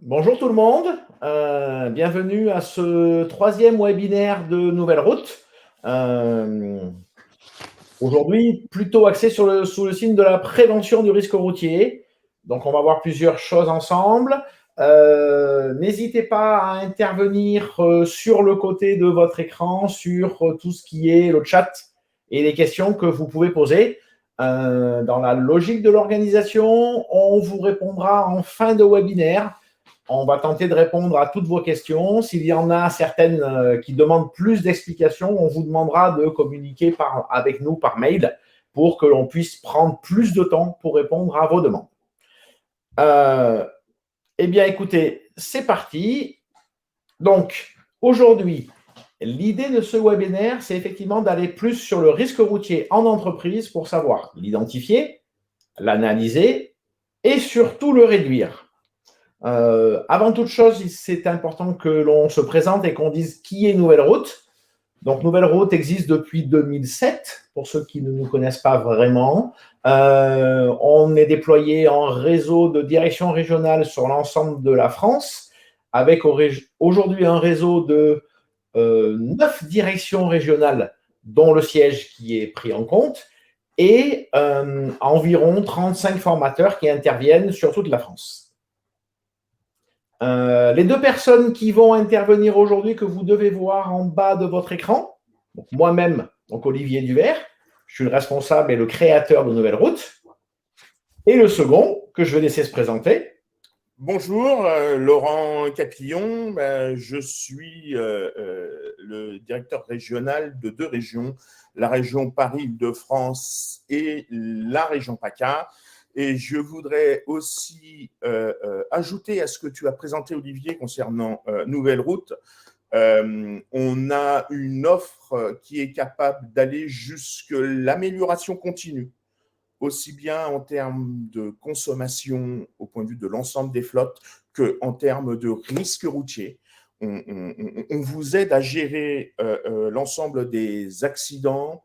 Bonjour tout le monde, bienvenue à ce troisième webinaire de Nouvelle Route. Aujourd'hui, plutôt axé sous le signe de la prévention du risque routier. Donc, on va voir plusieurs choses ensemble. N'hésitez pas à intervenir sur le côté de votre écran, sur tout ce qui est le chat et les questions que vous pouvez poser. Dans la logique de l'organisation, on vous répondra en fin de webinaire. On va tenter de répondre à toutes vos questions. S'il y en a certaines qui demandent plus d'explications, on vous demandera de communiquer avec nous par mail pour que l'on puisse prendre plus de temps pour répondre à vos demandes. Eh bien, écoutez, c'est parti. Donc, aujourd'hui, l'idée de ce webinaire, c'est effectivement d'aller plus sur le risque routier en entreprise pour savoir l'identifier, l'analyser et surtout le réduire. Avant toute chose, c'est important que l'on se présente et qu'on dise qui est Nouvelle Route. Donc, Nouvelle Route existe depuis 2007, pour ceux qui ne nous connaissent pas vraiment. On est déployé en réseau de direction régionale sur l'ensemble de la France, avec aujourd'hui un réseau de 9 directions régionales, dont le siège qui est pris en compte, et environ 35 formateurs qui interviennent sur toute la France. Les deux personnes qui vont intervenir aujourd'hui, que vous devez voir en bas de votre écran, moi-même, donc Olivier Duvert, je suis le responsable et le créateur de Nouvelle Route, et le second, que je vais laisser se présenter. Bonjour, Laurent Capillon, je suis le directeur régional de deux régions, la région Paris-Île-de-France et la région PACA. Et je voudrais aussi ajouter à ce que tu as présenté, Olivier, concernant Nouvelle Route. On a une offre qui est capable d'aller jusque l'amélioration continue, aussi bien en termes de consommation au point de vue de l'ensemble des flottes qu'en termes de risque routier. On vous aide à gérer l'ensemble des accidents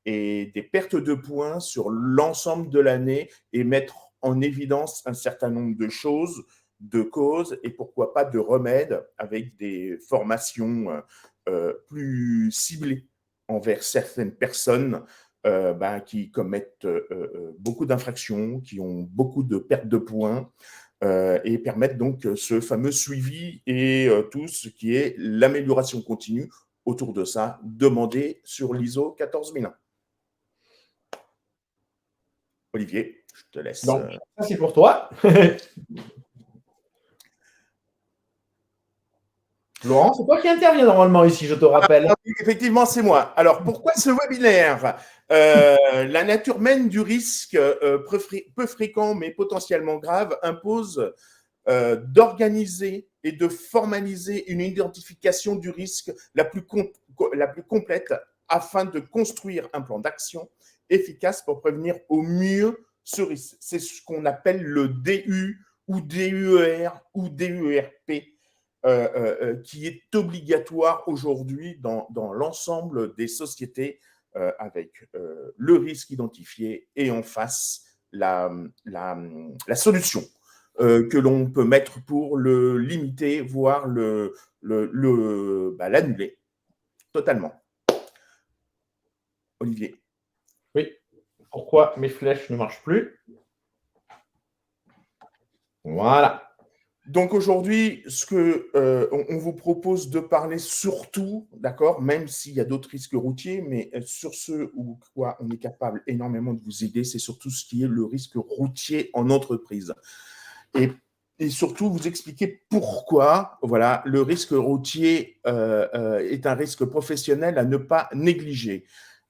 et des pertes de points sur l'ensemble de l'année et mettre en évidence un certain nombre de choses, de causes et pourquoi pas de remèdes avec des formations plus ciblées envers certaines personnes qui commettent beaucoup d'infractions, qui ont beaucoup de pertes de points et permettent donc ce fameux suivi et tout ce qui est l'amélioration continue autour de ça, demandé sur l'ISO 14001. Olivier, je te laisse. Donc, ça, c'est pour toi. Laurent, c'est toi qui interviens normalement ici, je te rappelle. Oui, effectivement, c'est moi. Alors, pourquoi ce webinaire ? La nature même du risque peu fréquent mais potentiellement grave impose d'organiser et de formaliser une identification du risque la plus complète afin de construire un plan d'action efficace pour prévenir au mieux ce risque. C'est ce qu'on appelle le DU ou DUER ou DUERP. Qui est obligatoire aujourd'hui dans l'ensemble des sociétés avec le risque identifié et en face la solution que l'on peut mettre pour le limiter, voire l'annuler totalement. Olivier. Oui. Pourquoi mes flèches ne marchent plus? Voilà. Donc aujourd'hui, ce que on vous propose de parler surtout, d'accord, même s'il y a d'autres risques routiers, mais sur ceux où quoi on est capable énormément de vous aider, c'est surtout ce qui est le risque routier en entreprise. Et surtout vous expliquer pourquoi voilà, le risque routier est un risque professionnel à ne pas négliger.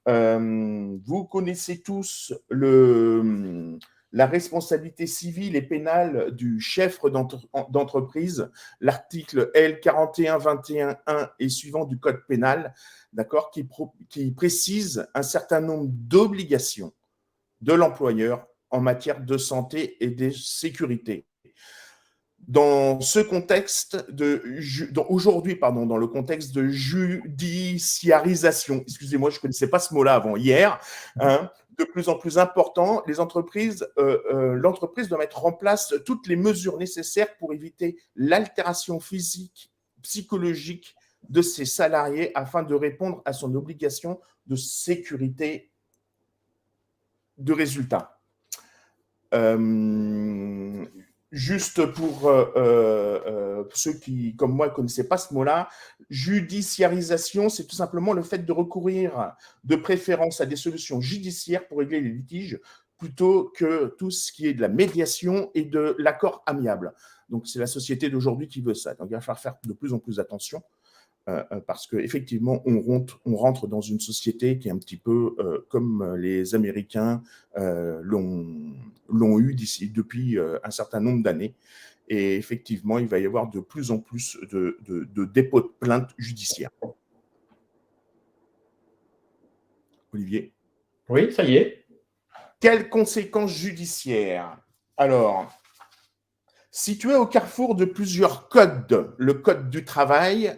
Vous connaissez tous la responsabilité civile et pénale du chef d'entreprise, l'article L4121.1 et suivant du Code pénal, d'accord, qui précise un certain nombre d'obligations de l'employeur en matière de santé et de sécurité. Dans ce contexte aujourd'hui, dans le contexte de judiciarisation, excusez-moi, je ne connaissais pas ce mot-là avant hier, hein, de plus en plus important, l'entreprise doit mettre en place toutes les mesures nécessaires pour éviter l'altération physique, psychologique de ses salariés afin de répondre à son obligation de sécurité de résultat. Juste pour ceux qui, comme moi, ne connaissaient pas ce mot-là, judiciarisation, c'est tout simplement le fait de recourir de préférence à des solutions judiciaires pour régler les litiges plutôt que tout ce qui est de la médiation et de l'accord amiable. Donc, c'est la société d'aujourd'hui qui veut ça. Donc, il va falloir faire de plus en plus attention parce qu'effectivement, on rentre dans une société qui est un petit peu comme les Américains l'ont eu depuis un certain nombre d'années. Et effectivement, il va y avoir de plus en plus de dépôts de plaintes judiciaires. Olivier? Oui, ça y est. Quelles conséquences judiciaires? Alors, situé au carrefour de plusieurs codes, le code du travail,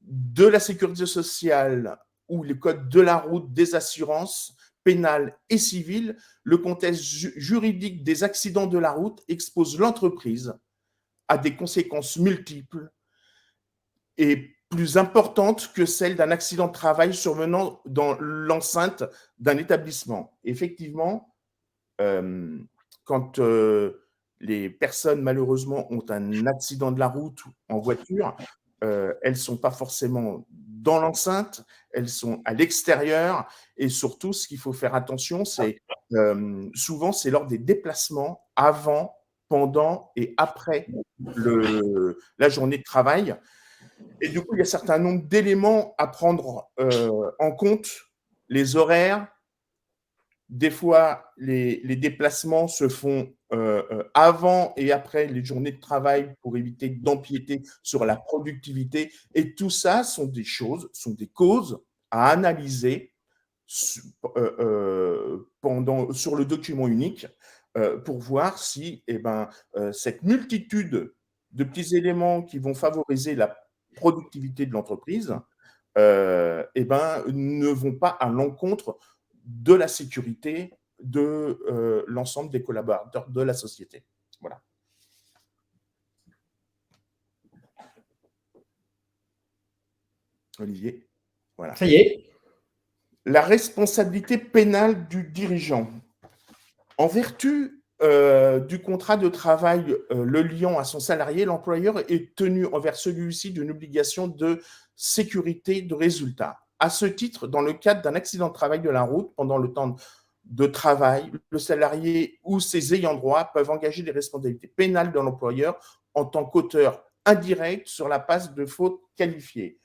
de la sécurité sociale ou le code de la route, des assurances pénales et civiles, le contexte juridique des accidents de la route expose l'entreprise à des conséquences multiples et plus importantes que celles d'un accident de travail survenant dans l'enceinte d'un établissement. Effectivement, quand les personnes, malheureusement, ont un accident de la route en voiture, elles ne sont pas forcément dans l'enceinte, elles sont à l'extérieur. Et surtout, ce qu'il faut faire attention, c'est souvent, c'est lors des déplacements avant, pendant et après la journée de travail. Et du coup, il y a un certain nombre d'éléments à prendre en compte, les horaires. Des fois, les déplacements se font avant et après les journées de travail pour éviter d'empiéter sur la productivité. Et tout ça sont des choses, sont des causes à analyser sur le document unique pour voir si cette multitude de petits éléments qui vont favoriser la productivité de l'entreprise ne vont pas à l'encontre de la sécurité de l'ensemble des collaborateurs de la société. Voilà. Olivier, voilà. Ça y est. La responsabilité pénale du dirigeant. En vertu du contrat de travail le liant à son salarié, l'employeur est tenu envers celui-ci d'une obligation de sécurité de résultat. À ce titre, dans le cadre d'un accident de travail de la route, pendant le temps de travail, le salarié ou ses ayants droit peuvent engager des responsabilités pénales de l'employeur en tant qu'auteur indirect sur la base de fautes qualifiées.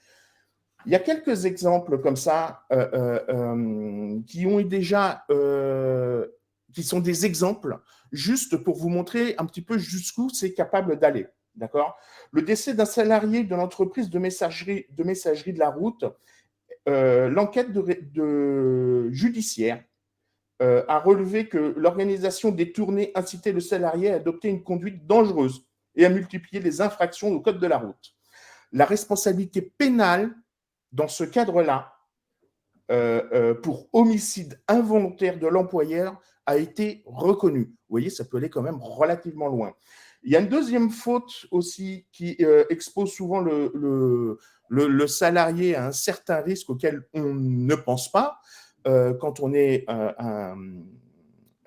Il y a quelques exemples comme ça qui sont des exemples juste pour vous montrer un petit peu jusqu'où c'est capable d'aller. D'accord ? Le décès d'un salarié de l'entreprise de messagerie de la route, l'enquête judiciaire a relevé que l'organisation des tournées incitait le salarié à adopter une conduite dangereuse et à multiplier les infractions au code de la route. La responsabilité pénale dans ce cadre-là, pour homicide involontaire de l'employeur, a été reconnue. Vous voyez, ça peut aller quand même relativement loin. Il y a une deuxième faute aussi qui expose souvent le salarié à un certain risque auquel on ne pense pas quand on est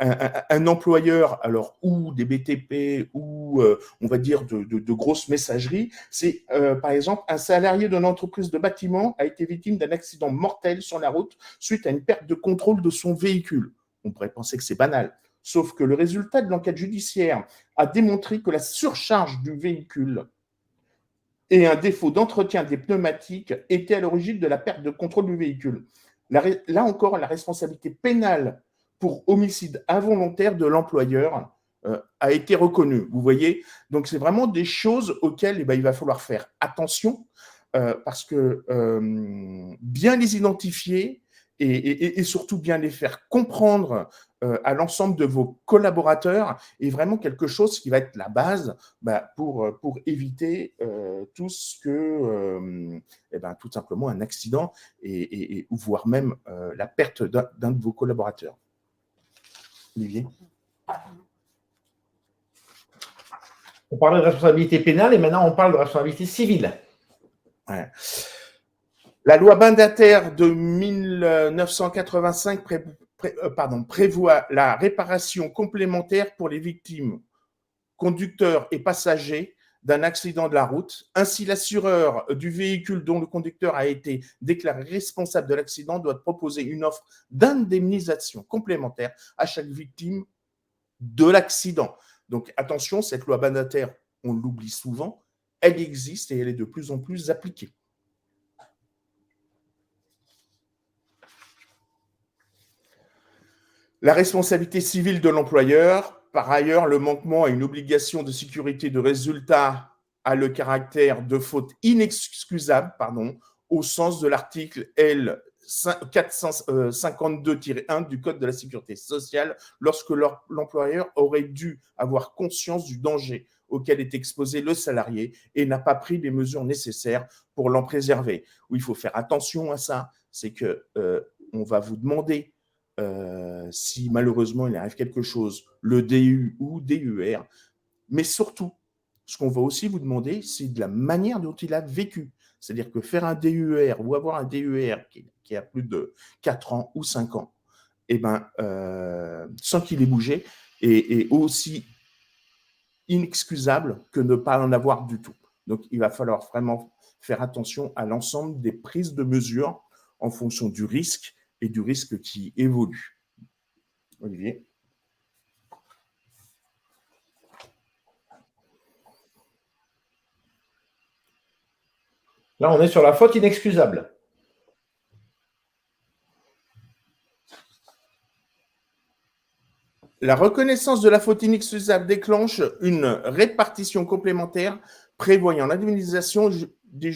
un employeur, alors ou des BTP ou on va dire de grosses messageries, c'est par exemple un salarié d'une entreprise de bâtiment a été victime d'un accident mortel sur la route suite à une perte de contrôle de son véhicule. On pourrait penser que c'est banal, sauf que le résultat de l'enquête judiciaire a démontré que la surcharge du véhicule et un défaut d'entretien des pneumatiques étaient à l'origine de la perte de contrôle du véhicule. Là encore, la responsabilité pénale pour homicide involontaire de l'employeur a été reconnue. Vous voyez, donc c'est vraiment des choses auxquelles il va falloir faire attention parce que bien les identifier et surtout bien les faire comprendre à l'ensemble de vos collaborateurs est vraiment quelque chose qui va être la base pour éviter tout ce que, tout simplement un accident et voire même la perte d'un de vos collaborateurs. Olivier? On parlait de responsabilité pénale et maintenant on parle de responsabilité civile. Ouais. La loi Badinter de 1985 prévoit la réparation complémentaire pour les victimes, conducteurs et passagers d'un accident de la route. Ainsi, l'assureur du véhicule dont le conducteur a été déclaré responsable de l'accident doit proposer une offre d'indemnisation complémentaire à chaque victime de l'accident. Donc attention, cette loi Badinter, on l'oublie souvent, elle existe et elle est de plus en plus appliquée. La responsabilité civile de l'employeur. Par ailleurs, le manquement à une obligation de sécurité de résultat a le caractère de faute inexcusable, au sens de l'article L. 452-1 du Code de la sécurité sociale, lorsque l'employeur aurait dû avoir conscience du danger auquel est exposé le salarié et n'a pas pris les mesures nécessaires pour l'en préserver. Où il faut faire attention à ça, c'est que on va vous demander si malheureusement il arrive quelque chose, le DU ou DUR, mais surtout, ce qu'on va aussi vous demander, c'est de la manière dont il a vécu. C'est-à-dire que faire un DUR ou avoir un DUR qui a plus de 4 ans ou 5 ans, eh ben, sans qu'il ait bougé, est aussi inexcusable que ne pas en avoir du tout. Donc, il va falloir vraiment faire attention à l'ensemble des prises de mesures en fonction du risque et du risque qui évolue. Olivier? Là, on est sur la faute inexcusable. La reconnaissance de la faute inexcusable déclenche une répartition complémentaire prévoyant l'indemnisation des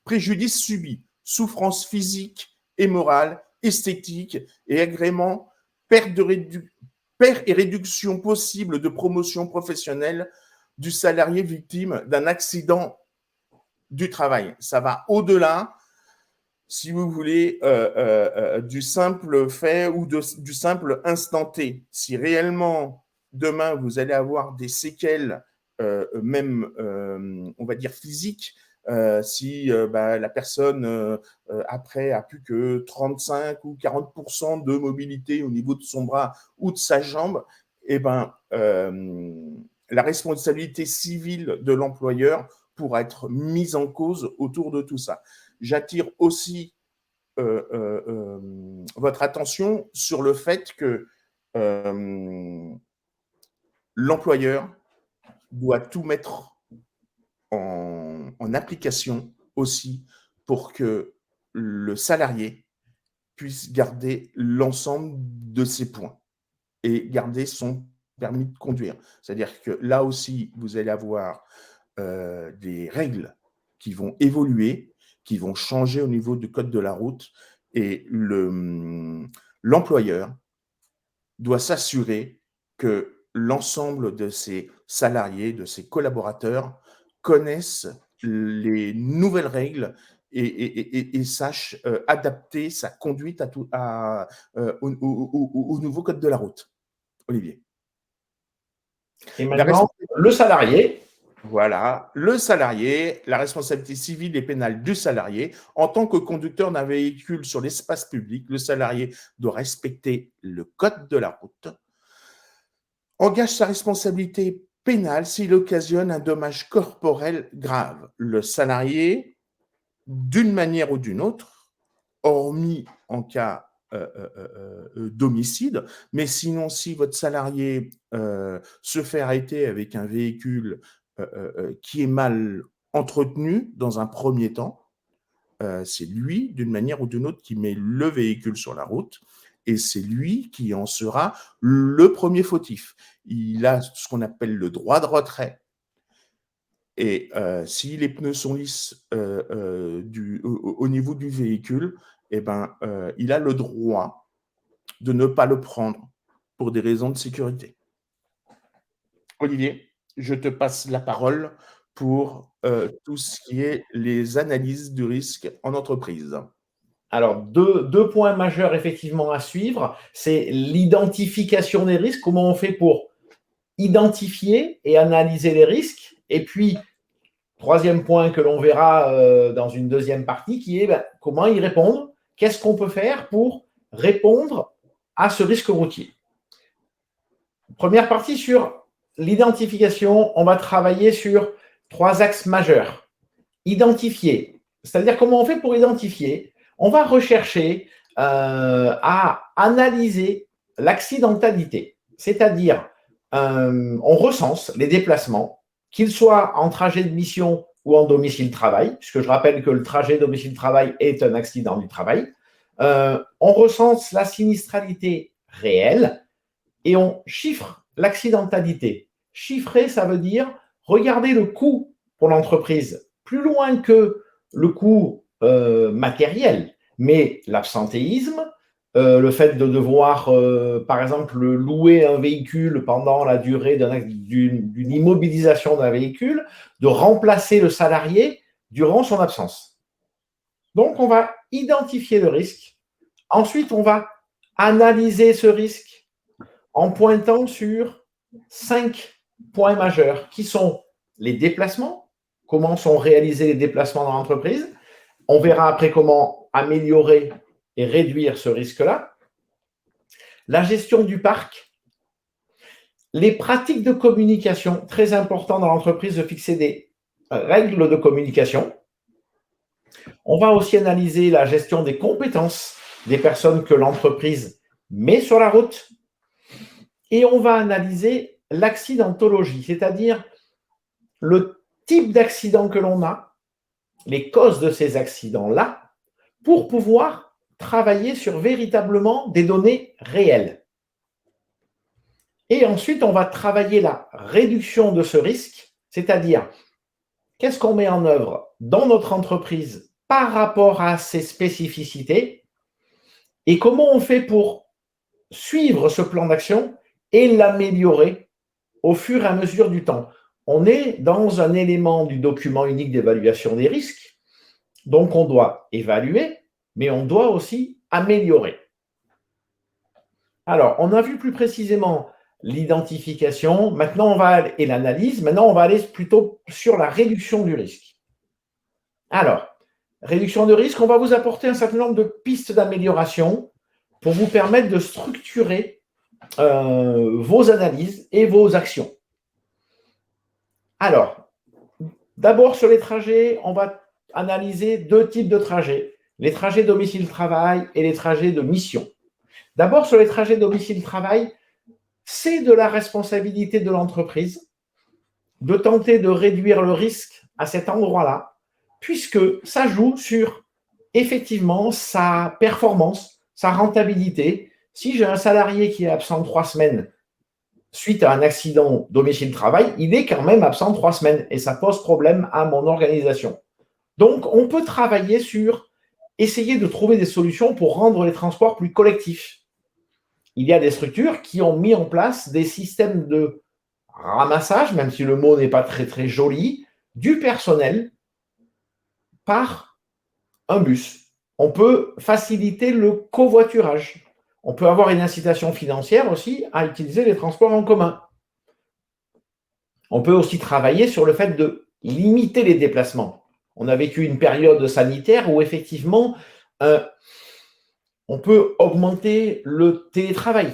préjudices subis, souffrances physiques et morales, esthétiques et agréments, perte et réduction possible de promotion professionnelle du salarié victime d'un accident du travail. Ça va au-delà, si vous voulez, du simple fait ou du simple instant T. Si réellement, demain, vous allez avoir des séquelles, même, on va dire, physiques, si la personne, après, a plus que 35 ou 40% de mobilité au niveau de son bras ou de sa jambe, eh ben, la responsabilité civile de l'employeur pourra être mise en cause autour de tout ça. J'attire aussi votre attention sur le fait que l'employeur doit tout mettre en application aussi pour que le salarié puisse garder l'ensemble de ses points et garder son permis de conduire. C'est-à-dire que là aussi, vous allez avoir des règles qui vont évoluer, qui vont changer au niveau du code de la route, et l'employeur doit s'assurer que l'ensemble de ses salariés, de ses collaborateurs connaissent les nouvelles règles et sachent adapter sa conduite au nouveau code de la route. Olivier. Et maintenant, le salarié. Voilà, le salarié, la responsabilité civile et pénale du salarié. En tant que conducteur d'un véhicule sur l'espace public, le salarié doit respecter le code de la route, engage sa responsabilité pénale s'il occasionne un dommage corporel grave. Le salarié, d'une manière ou d'une autre, hormis en cas d'homicide, mais sinon, si votre salarié se fait arrêter avec un véhicule qui est mal entretenu dans un premier temps, c'est lui, d'une manière ou d'une autre, qui met le véhicule sur la route et c'est lui qui en sera le premier fautif. Il a ce qu'on appelle le droit de retrait. Et si les pneus sont lisses au niveau du véhicule, eh ben, il a le droit de ne pas le prendre pour des raisons de sécurité. Olivier, je te passe la parole pour tout ce qui est les analyses du risque en entreprise. Alors, deux points majeurs effectivement à suivre, c'est l'identification des risques, comment on fait pour identifier et analyser les risques, et puis, troisième point que l'on verra dans une deuxième partie, qui est comment y répondre, qu'est-ce qu'on peut faire pour répondre à ce risque routier. Première partie sur l'identification, on va travailler sur 3 axes majeurs. Identifier, c'est-à-dire comment on fait pour identifier. On va rechercher à analyser l'accidentalité, c'est-à-dire on recense les déplacements, qu'ils soient en trajet de mission ou en domicile-travail, puisque je rappelle que le trajet domicile-travail est un accident du travail. On recense la sinistralité réelle et on chiffre l'accidentalité. Chiffrer, ça veut dire regarder le coût pour l'entreprise, plus loin que le coût matériel, mais l'absentéisme, le fait de devoir, par exemple, louer un véhicule pendant la durée d'une immobilisation d'un véhicule, de remplacer le salarié durant son absence. Donc, on va identifier le risque. Ensuite, on va analyser ce risque en pointant sur 5 points majeurs qui sont les déplacements, comment sont réalisés les déplacements dans l'entreprise. On verra après comment améliorer et réduire ce risque-là. La gestion du parc, les pratiques de communication, très important dans l'entreprise de fixer des règles de communication. On va aussi analyser la gestion des compétences des personnes que l'entreprise met sur la route. Et on va analyser l'accidentologie, c'est-à-dire le type d'accident que l'on a, les causes de ces accidents-là, pour pouvoir travailler sur véritablement des données réelles. Et ensuite, on va travailler la réduction de ce risque, c'est-à-dire qu'est-ce qu'on met en œuvre dans notre entreprise par rapport à ses spécificités et comment on fait pour suivre ce plan d'action et l'améliorer au fur et à mesure du temps. On est dans un élément du document unique d'évaluation des risques, donc on doit évaluer, mais on doit aussi améliorer. Alors, on a vu plus précisément l'identification, et l'analyse, maintenant on va aller plutôt sur la réduction du risque. Alors, réduction de risque, on va vous apporter un certain nombre de pistes d'amélioration pour vous permettre de structurer vos analyses et vos actions. Alors, d'abord sur les trajets, on va analyser 2 types de trajets, les trajets domicile-travail et les trajets de mission. D'abord, sur les trajets domicile-travail, c'est de la responsabilité de l'entreprise de tenter de réduire le risque à cet endroit-là, puisque ça joue sur, effectivement, sa performance, sa rentabilité. Si j'ai un salarié qui est absent 3 semaines suite à un accident domicile-travail, il est quand même absent 3 semaines et ça pose problème à mon organisation. Donc, on peut travailler sur essayer de trouver des solutions pour rendre les transports plus collectifs. Il y a des structures qui ont mis en place des systèmes de ramassage, même si le mot n'est pas très très joli, du personnel par un bus. On peut faciliter le covoiturage. On peut avoir une incitation financière aussi à utiliser les transports en commun. On peut aussi travailler sur le fait de limiter les déplacements. On a vécu une période sanitaire où effectivement, on peut augmenter le télétravail.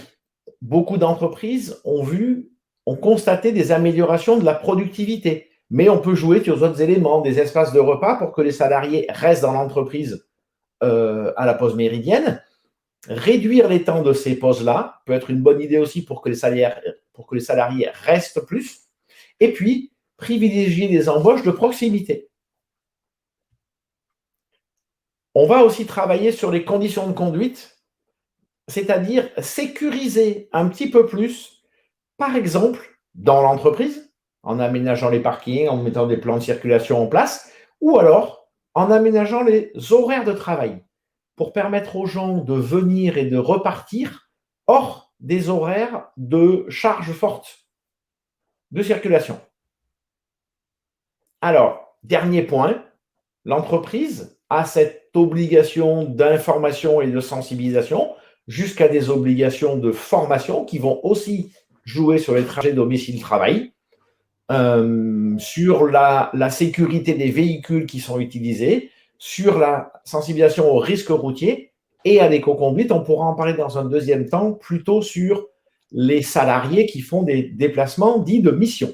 Beaucoup d'entreprises ont constaté des améliorations de la productivité, mais on peut jouer sur d'autres éléments, des espaces de repas pour que les salariés restent dans l'entreprise à la pause méridienne. Réduire les temps de ces pauses-là peut être une bonne idée aussi pour que les salariés restent plus. Et puis, privilégier des embauches de proximité. On va aussi travailler sur les conditions de conduite, c'est-à-dire sécuriser un petit peu plus, par exemple, dans l'entreprise, en aménageant les parkings, en mettant des plans de circulation en place, ou alors en aménageant les horaires de travail pour permettre aux gens de venir et de repartir hors des horaires de charge forte de circulation. Alors, dernier point, l'entreprise à cette obligation d'information et de sensibilisation, jusqu'à des obligations de formation qui vont aussi jouer sur les trajets domicile-travail, sur la sécurité des véhicules qui sont utilisés, sur la sensibilisation aux risques routiers et à l'éco-conduite. On pourra en parler dans un deuxième temps, plutôt sur les salariés qui font des déplacements dits de mission.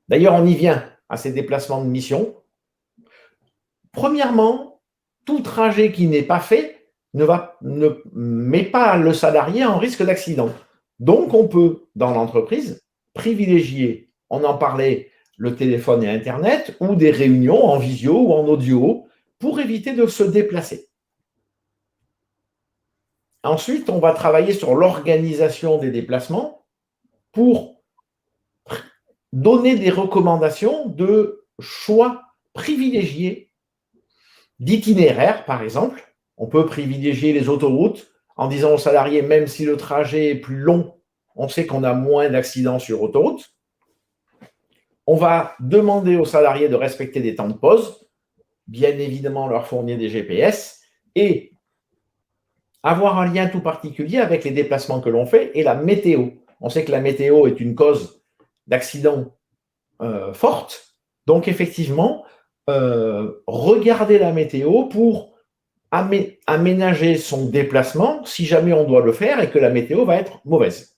D'ailleurs, on y vient à ces déplacements de mission. Premièrement, tout trajet qui n'est pas fait ne met pas le salarié en risque d'accident. Donc, on peut, dans l'entreprise, privilégier, on en parlait, le téléphone et Internet, ou des réunions en visio ou en audio pour éviter de se déplacer. Ensuite, on va travailler sur l'organisation des déplacements pour donner des recommandations de choix privilégiés d'itinéraires, par exemple. On peut privilégier les autoroutes en disant aux salariés, même si le trajet est plus long, on sait qu'on a moins d'accidents sur autoroute. On va demander aux salariés de respecter des temps de pause, bien évidemment leur fournir des GPS et avoir un lien tout particulier avec les déplacements que l'on fait et la météo. On sait que la météo est une cause d'accident forte. Donc, effectivement, regarder la météo pour aménager son déplacement si jamais on doit le faire et que la météo va être mauvaise.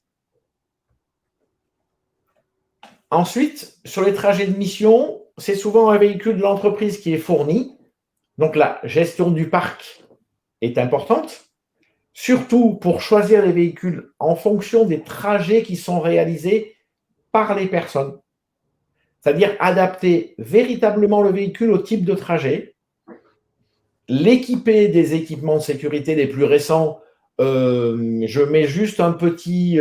Ensuite, sur les trajets de mission, c'est souvent un véhicule de l'entreprise qui est fourni. Donc, la gestion du parc est importante, surtout pour choisir les véhicules en fonction des trajets qui sont réalisés par les personnes. C'est-à-dire adapter véritablement le véhicule au type de trajet, l'équiper des équipements de sécurité les plus récents. Je fais juste un petit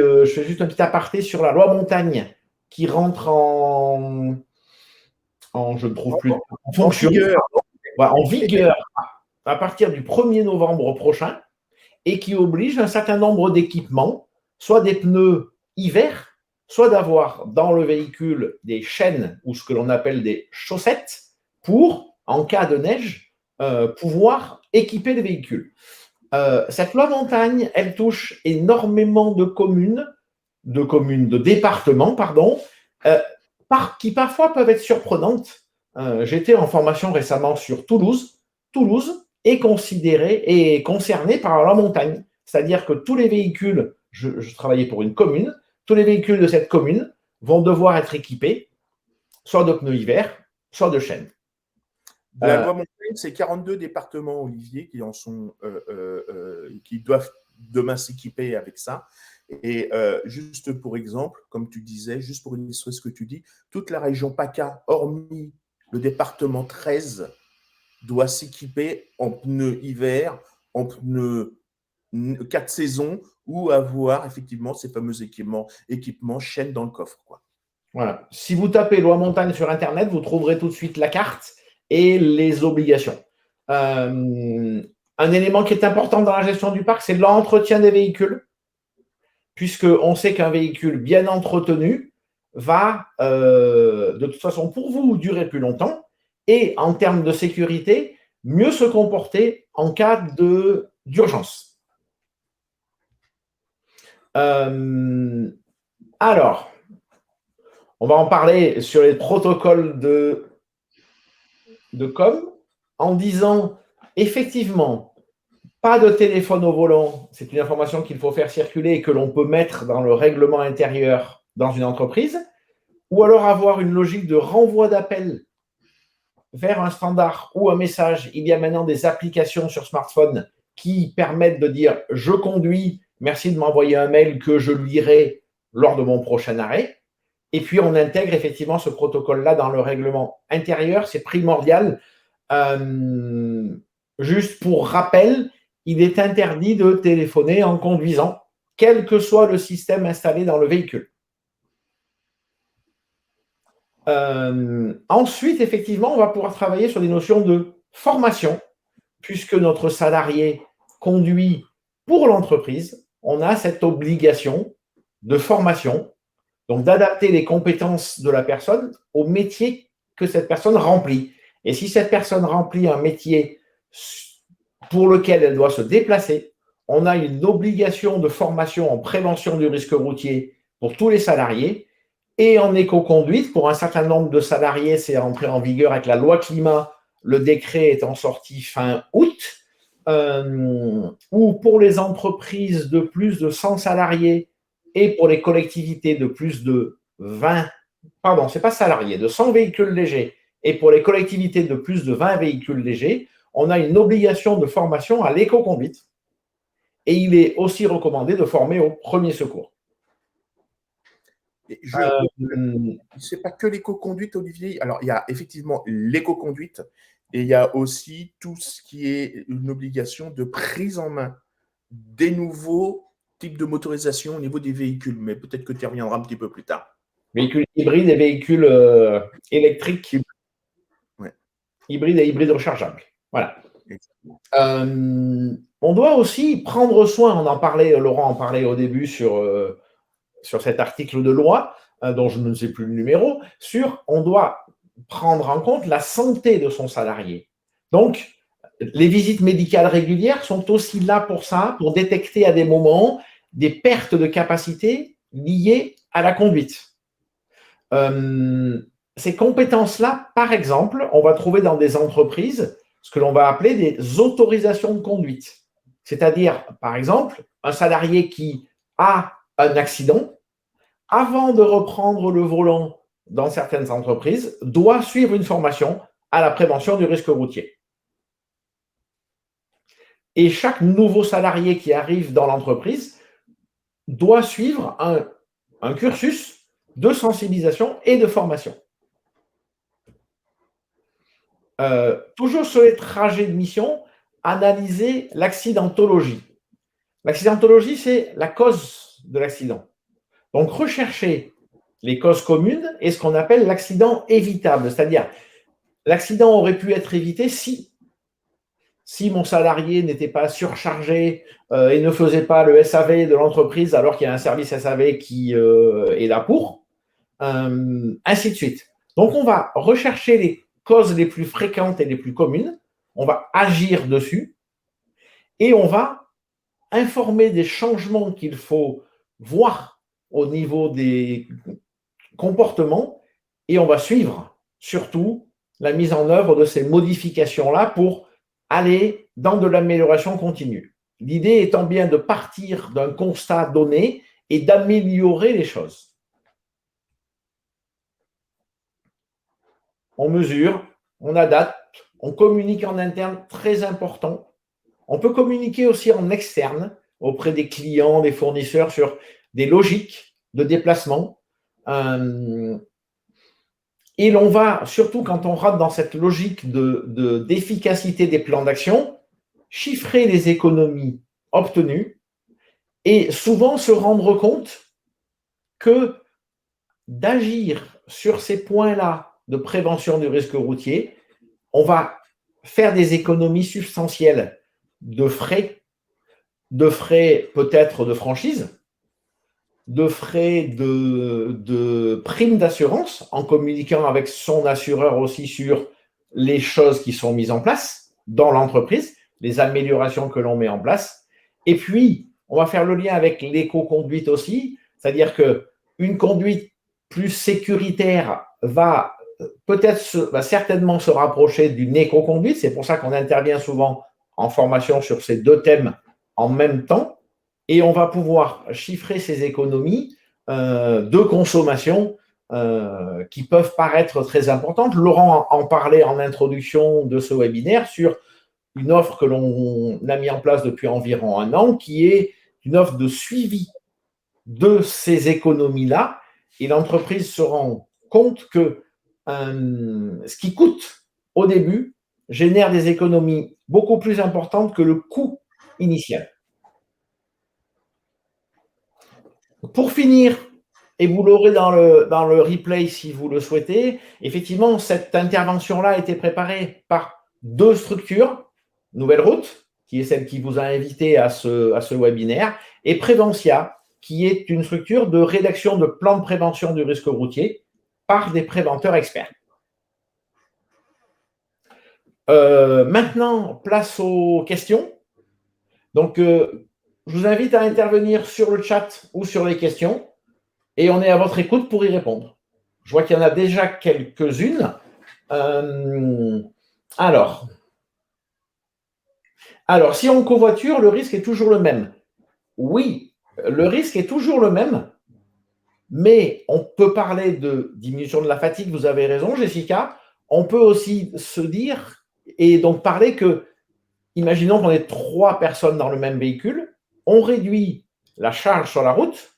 aparté sur la loi montagne qui rentre en vigueur à partir du 1er novembre prochain et qui oblige un certain nombre d'équipements, soit des pneus hiver, soit d'avoir dans le véhicule des chaînes ou ce que l'on appelle des chaussettes pour, en cas de neige, pouvoir équiper les véhicules. Cette loi montagne, elle touche énormément de départements, qui parfois peuvent être surprenantes. J'étais en formation récemment sur Toulouse. Toulouse est concerné par la loi montagne. C'est-à-dire que tous les véhicules, je travaillais pour une commune, tous les véhicules de cette commune vont devoir être équipés soit de pneus hiver, soit de chaînes. La loi montagne, c'est 42 départements, Olivier, qui doivent demain s'équiper avec ça. Et juste pour exemple, comme tu disais, juste pour illustrer ce que tu dis, toute la région PACA, hormis le département 13, doit s'équiper en pneus hiver, en pneus 4 saisons, ou avoir effectivement ces fameux équipements chaînes dans le coffre, quoi. Voilà. Si vous tapez loi montagne sur Internet, vous trouverez tout de suite la carte et les obligations. Un élément qui est important dans la gestion du parc, c'est l'entretien des véhicules, puisqu'on sait qu'un véhicule bien entretenu va, de toute façon, pour vous, durer plus longtemps et, en termes de sécurité, mieux se comporter en cas d'urgence. Alors, on va en parler sur les protocoles de com en disant, effectivement, pas de téléphone au volant, c'est une information qu'il faut faire circuler et que l'on peut mettre dans le règlement intérieur dans une entreprise, ou alors avoir une logique de renvoi d'appel vers un standard ou un message. Il y a maintenant des applications sur smartphone qui permettent de dire « Je conduis, merci de m'envoyer un mail que je lirai lors de mon prochain arrêt ». Et puis, on intègre effectivement ce protocole-là dans le règlement intérieur. C'est primordial. Juste pour rappel, il est interdit de téléphoner en conduisant, quel que soit le système installé dans le véhicule. Ensuite, effectivement, on va pouvoir travailler sur des notions de formation, puisque notre salarié conduit pour l'entreprise. On a cette obligation de formation, donc d'adapter les compétences de la personne au métier que cette personne remplit. Et si cette personne remplit un métier pour lequel elle doit se déplacer, on a une obligation de formation en prévention du risque routier pour tous les salariés et en éco-conduite pour un certain nombre de salariés. C'est entré en vigueur avec la loi climat, le décret étant sorti fin août, ou pour les entreprises de plus de 100 salariés et pour les collectivités de plus de 20, pardon, c'est pas salariés, de 100 véhicules légers et pour les collectivités de plus de 20 véhicules légers, on a une obligation de formation à l'éco-conduite. Et il est aussi recommandé de former au premier secours. C'est pas que l'éco-conduite, Olivier. Alors, il y a effectivement l'éco-conduite et il y a aussi tout ce qui est une obligation de prise en main des nouveaux types de motorisation au niveau des véhicules. Mais peut-être que tu y reviendras un petit peu plus tard. Véhicules hybrides et véhicules électriques. Ouais. Hybrides et hybrides rechargeables. Voilà. On doit aussi prendre soin, on en parlait, Laurent en parlait au début sur cet article de loi, dont je ne sais plus le numéro, on doit prendre en compte la santé de son salarié. Donc, les visites médicales régulières sont aussi là pour ça, pour détecter à des moments des pertes de capacité liées à la conduite. Ces compétences-là, par exemple, on va trouver dans des entreprises ce que l'on va appeler des autorisations de conduite. C'est-à-dire, par exemple, un salarié qui a un accident, avant de reprendre le volant dans certaines entreprises, doit suivre une formation à la prévention du risque routier. Et chaque nouveau salarié qui arrive dans l'entreprise doit suivre un cursus de sensibilisation et de formation. Toujours sur les trajets de mission, analyser l'accidentologie. L'accidentologie, c'est la cause de l'accident. Donc, rechercher les causes communes et ce qu'on appelle l'accident évitable, c'est-à-dire l'accident aurait pu être évité si mon salarié n'était pas surchargé et ne faisait pas le SAV de l'entreprise alors qu'il y a un service SAV qui est là pour, ainsi de suite. Donc, on va rechercher les causes les plus fréquentes et les plus communes, on va agir dessus et on va informer des changements qu'il faut voir au niveau des comportements et on va suivre surtout la mise en œuvre de ces modifications-là pour aller dans de l'amélioration continue. L'idée étant bien de partir d'un constat donné et d'améliorer les choses. On mesure, on adapte, on communique en interne, très important. On peut communiquer aussi en externe auprès des clients, des fournisseurs sur des logiques de déplacement. Et l'on va, surtout quand on rentre dans cette logique d'efficacité des plans d'action, chiffrer les économies obtenues et souvent se rendre compte que d'agir sur ces points-là de prévention du risque routier, on va faire des économies substantielles de frais peut-être de franchise, de frais de primes d'assurance, en communiquant avec son assureur aussi sur les choses qui sont mises en place dans l'entreprise, les améliorations que l'on met en place. Et puis, on va faire le lien avec l'éco-conduite aussi, c'est-à-dire qu'une conduite plus sécuritaire va certainement se rapprocher d'une éco-conduite. C'est pour ça qu'on intervient souvent en formation sur ces deux thèmes en même temps. Et on va pouvoir chiffrer ces économies de consommation qui peuvent paraître très importantes. Laurent en parlait en introduction de ce webinaire sur une offre que l'on a mis en place depuis environ 1 an, qui est une offre de suivi de ces économies-là. Et l'entreprise se rend compte que ce qui coûte au début génère des économies beaucoup plus importantes que le coût initial. Pour finir, et vous l'aurez dans le replay si vous le souhaitez, effectivement, cette intervention-là a été préparée par 2 structures, Nouvelle Route, qui est celle qui vous a invité à ce webinaire, et Prévencia, qui est une structure de rédaction de plans de prévention du risque routier par des préventeurs experts. Maintenant, place aux questions. Donc, je vous invite à intervenir sur le chat ou sur les questions et on est à votre écoute pour y répondre. Je vois qu'il y en a déjà quelques-unes. Alors, si on covoiture, le risque est toujours le même. Oui, le risque est toujours le même, mais on peut parler de diminution de la fatigue, vous avez raison, Jessica. On peut aussi se dire, et donc parler que, imaginons qu'on ait 3 personnes dans le même véhicule, on réduit la charge sur la route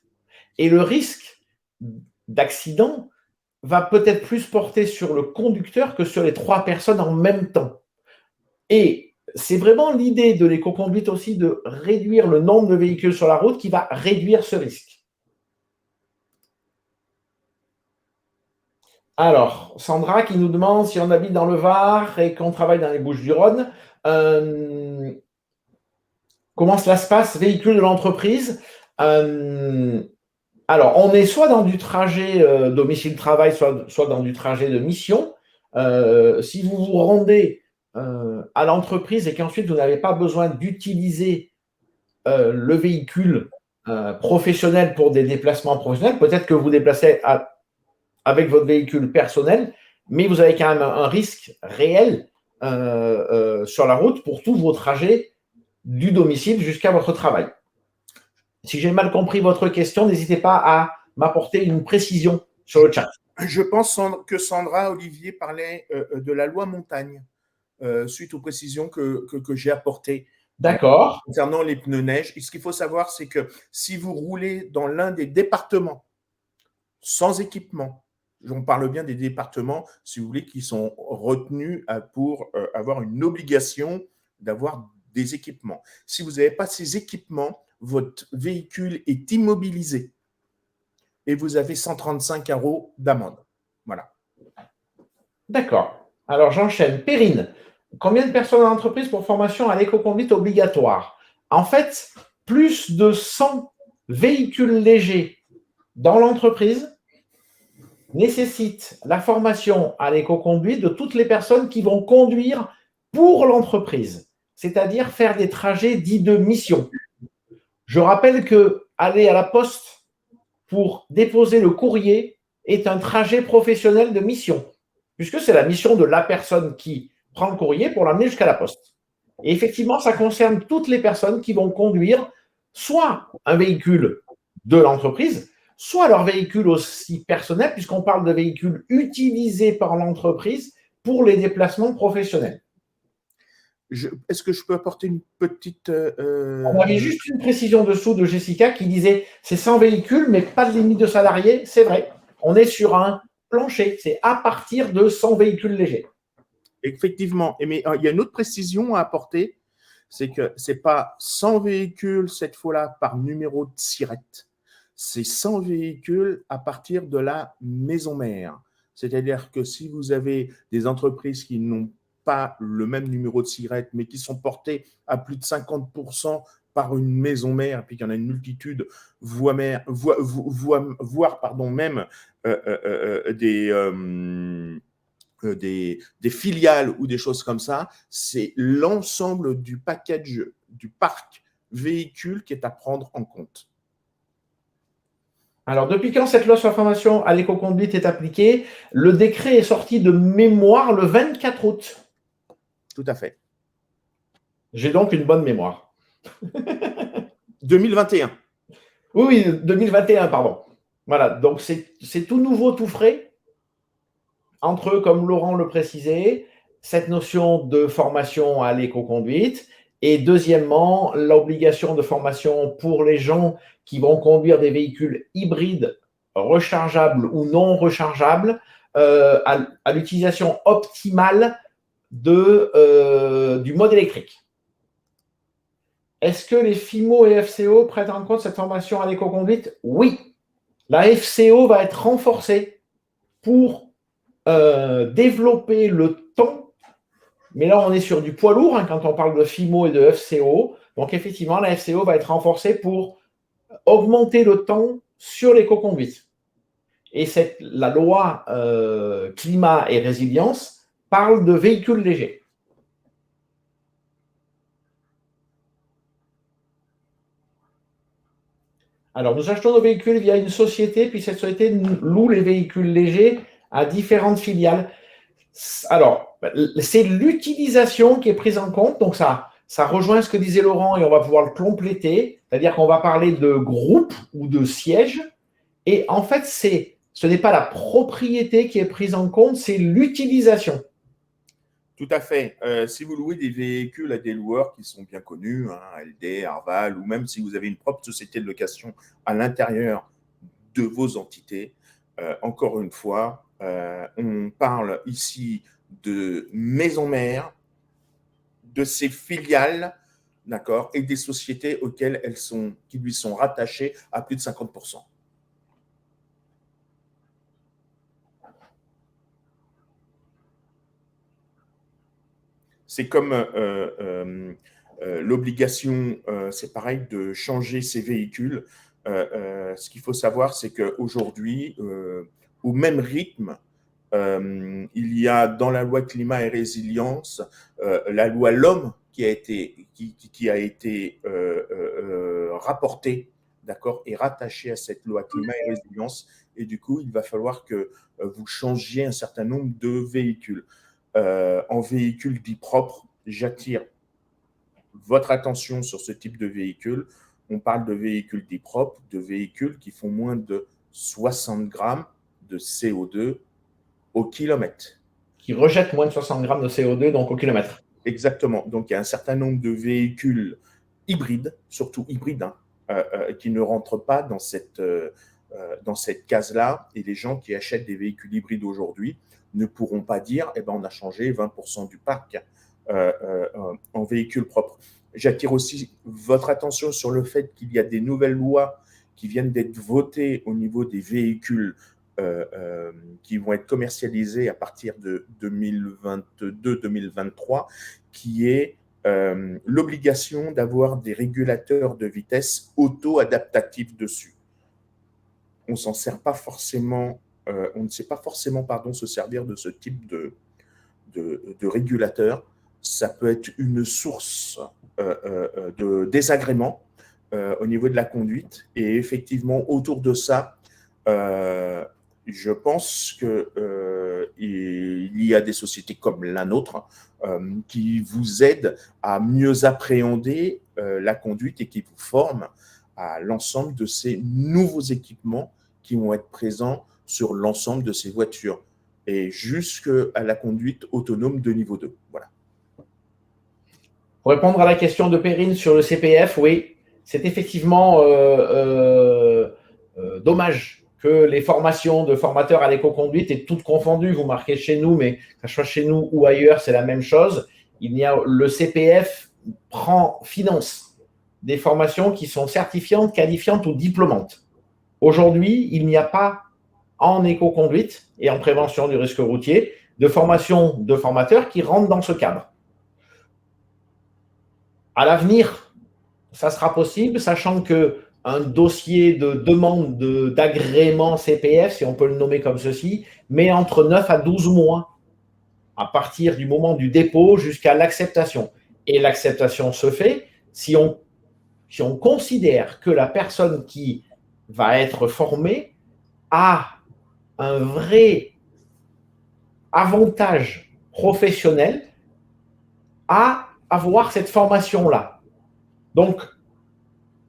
et le risque d'accident va peut-être plus porter sur le conducteur que sur les 3 personnes en même temps. Et c'est vraiment l'idée de l'éco-conduite aussi de réduire le nombre de véhicules sur la route qui va réduire ce risque. Alors, Sandra qui nous demande si on habite dans le Var et qu'on travaille dans les Bouches-du-Rhône, comment cela se passe, véhicule de l'entreprise? Alors, on est soit dans du trajet domicile-travail, soit dans du trajet de mission. Si vous vous rendez à l'entreprise et qu'ensuite vous n'avez pas besoin d'utiliser le véhicule professionnel pour des déplacements professionnels, peut-être que vous vous déplacez avec votre véhicule personnel, mais vous avez quand même un risque réel sur la route pour tous vos trajets du domicile jusqu'à votre travail. Si j'ai mal compris votre question, n'hésitez pas à m'apporter une précision sur le chat. Je pense que Sandra Olivier parlait de la loi montagne, suite aux précisions que j'ai apportées. D'accord. Concernant les pneus neige. Et ce qu'il faut savoir, c'est que si vous roulez dans l'un des départements sans équipement, on parle bien des départements, si vous voulez, qui sont retenus pour avoir une obligation d'avoir des équipements. Si vous n'avez pas ces équipements, votre véhicule est immobilisé et vous avez 135 € d'amende. Voilà. D'accord. Alors, j'enchaîne. Perrine, combien de personnes en entreprise pour formation à l'éco-conduite obligatoire? En fait, plus de 100 véhicules légers dans l'entreprise nécessite la formation à l'éco-conduite de toutes les personnes qui vont conduire pour l'entreprise, c'est-à-dire faire des trajets dits de mission. Je rappelle que aller à la poste pour déposer le courrier est un trajet professionnel de mission, puisque c'est la mission de la personne qui prend le courrier pour l'amener jusqu'à la poste. Et effectivement, ça concerne toutes les personnes qui vont conduire soit un véhicule de l'entreprise, soit leur véhicule aussi personnel, puisqu'on parle de véhicules utilisés par l'entreprise pour les déplacements professionnels. Est-ce que je peux apporter une petite… On avait juste une précision dessous de Jessica qui disait c'est 100 véhicules, mais pas de limite de salariés. C'est vrai. On est sur un plancher. C'est à partir de 100 véhicules légers. Effectivement. Mais il y a une autre précision à apporter, c'est que ce n'est pas 100 véhicules cette fois-là par numéro de SIRET. C'est 100 véhicules à partir de la maison mère. C'est-à-dire que si vous avez des entreprises qui n'ont pas le même numéro de SIRET, mais qui sont portées à plus de 50% par une maison mère, puis qu'il y en a une multitude, voire même des filiales ou des choses comme ça, c'est l'ensemble du package du parc véhicule qui est à prendre en compte. Alors, depuis quand cette loi sur la formation à l'éco-conduite est appliquée? Le décret est sorti de mémoire le 24 août. Tout à fait. J'ai donc une bonne mémoire. 2021. Oui, 2021, pardon. Voilà, donc c'est tout nouveau, tout frais. Entre eux, comme Laurent le précisait, cette notion de formation à l'éco-conduite et deuxièmement, l'obligation de formation pour les gens qui vont conduire des véhicules hybrides rechargeables ou non rechargeables à l'utilisation optimale du mode électrique. Est-ce que les FIMO et FCO prennent en compte cette formation à l'éco-conduite? Oui. La FCO va être renforcée pour développer le temps, mais là on est sur du poids lourd quand on parle de FIMO et de FCO. Donc effectivement, la FCO va être renforcée pour augmenter le temps sur l'éco-conduite. Et la loi climat et résilience parle de véhicules légers. Alors, nous achetons nos véhicules via une société, puis cette société loue les véhicules légers à différentes filiales. Alors, c'est l'utilisation qui est prise en compte. Donc, ça rejoint ce que disait Laurent et on va pouvoir le compléter. C'est-à-dire qu'on va parler de groupe ou de siège. Et en fait, ce n'est pas la propriété qui est prise en compte, c'est l'utilisation. Tout à fait. Si vous louez des véhicules à des loueurs qui sont bien connus, LD, Arval, ou même si vous avez une propre société de location à l'intérieur de vos entités, encore une fois, on parle ici de maison mère, de ses filiales, d'accord, et des sociétés qui lui sont rattachées à plus de 50%. C'est comme l'obligation, c'est pareil, de changer ses véhicules. Ce qu'il faut savoir, c'est qu'aujourd'hui, au même rythme, il y a dans la loi climat et résilience la loi l'homme qui a été rapportée, d'accord, et rattachée à cette loi climat et résilience. Et du coup, il va falloir que vous changiez un certain nombre de véhicules. En véhicule dit propre, j'attire votre attention sur ce type de véhicule. On parle de véhicules dits propres, de véhicules qui font moins de 60 grammes de CO2 au kilomètre. Qui rejettent moins de 60 grammes de CO2 donc au kilomètre. Exactement. Donc, il y a un certain nombre de véhicules hybrides, surtout hybrides, qui ne rentrent pas dans cette case-là. Et les gens qui achètent des véhicules hybrides aujourd'hui ne pourront pas dire on a changé 20% du parc en véhicules propres. J'attire aussi votre attention sur le fait qu'il y a des nouvelles lois qui viennent d'être votées au niveau des véhicules qui vont être commercialisés à partir de 2022-2023, qui est l'obligation d'avoir des régulateurs de vitesse auto-adaptatifs dessus. On s'en sert pas forcément, on ne sait pas forcément se servir de ce type de régulateur. Ça peut être une source de désagrément au niveau de la conduite. Et effectivement, autour de ça, je pense qu'il y a des sociétés comme la nôtre qui vous aident à mieux appréhender la conduite et qui vous forment à l'ensemble de ces nouveaux équipements qui vont être présents sur l'ensemble de ces voitures et jusqu'à la conduite autonome de niveau 2. Voilà. Pour répondre à la question de Perrine sur le CPF, oui, c'est effectivement dommage que les formations de formateurs à l'éco-conduite aient toutes confondues. Vous marquez chez nous, mais que ce soit chez nous ou ailleurs, c'est la même chose. Le CPF finance des formations qui sont certifiantes, qualifiantes ou diplômantes. Aujourd'hui, il n'y a pas en éco-conduite et en prévention du risque routier de formation de formateurs qui rentrent dans ce cadre. À l'avenir, ça sera possible, sachant qu'un dossier de demande d'agrément CPF, si on peut le nommer comme ceci, met entre 9 à 12 mois à partir du moment du dépôt jusqu'à l'acceptation. Et l'acceptation se fait si on considère que la personne qui va être formée a un vrai avantage professionnel à avoir cette formation-là. Donc,